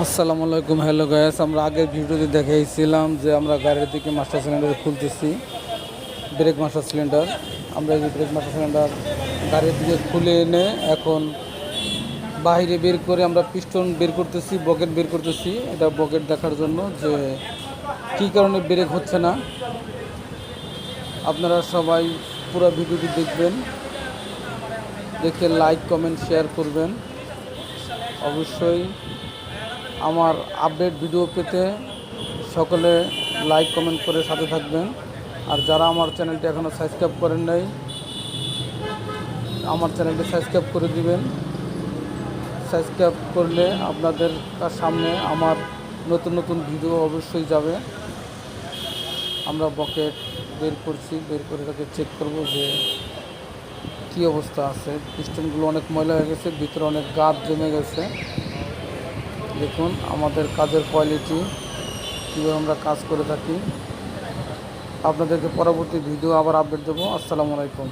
আসসালামু আলাইকুম। Hello guys, আমরা আগের ভিডিওতে দেখাইছিলাম যে আমরা গাড়ির দিকে মাস্টার সিলিন্ডার খুলতেছি, ব্রেক মাস্টার সিলিন্ডার। আমরা এই যে ব্রেক মাস্টার সিলিন্ডার গাড়ির দিকে খুলে এনে এখন বাইরে বের করে আমরা পিস্টন বের করতেছি, বকেট বের করতেছি। এটা বকেট দেখার জন্য যে কী কারণে ব্রেক হচ্ছে না। আপনারা সবাই পুরো ভিডিওটি দেখবেন, দেখে লাইক কমেন্ট শেয়ার করবেন। অবশ্যই আমার আপডেট ভিডিও পেতে সকলে লাইক কমেন্ট করে সাথে থাকবেন। আর যারা আমার চ্যানেলটি এখনও সাবস্ক্রাইব করেন নাই, আমার চ্যানেলটি সাবস্ক্রাইব করে দিবেন। সাবস্ক্রাইব করলে আপনাদের সামনে আমার নতুন নতুন ভিডিও অবশ্যই যাবে। আমরা বকেট বের করছি, বের করে তাকে চেক করব যে কী অবস্থা আছে। পিস্টনগুলো অনেক ময়লা হয়ে গেছে, ভিতরে অনেক গাদ জমে গেছে। দেখুন আমাদের কাজের কোয়ালিটি, কীভাবে আমরা কাজ করে থাকি। আপনাদেরকে পরবর্তী ভিডিও আবার আপডেট দেবো। আসসালামু আলাইকুম।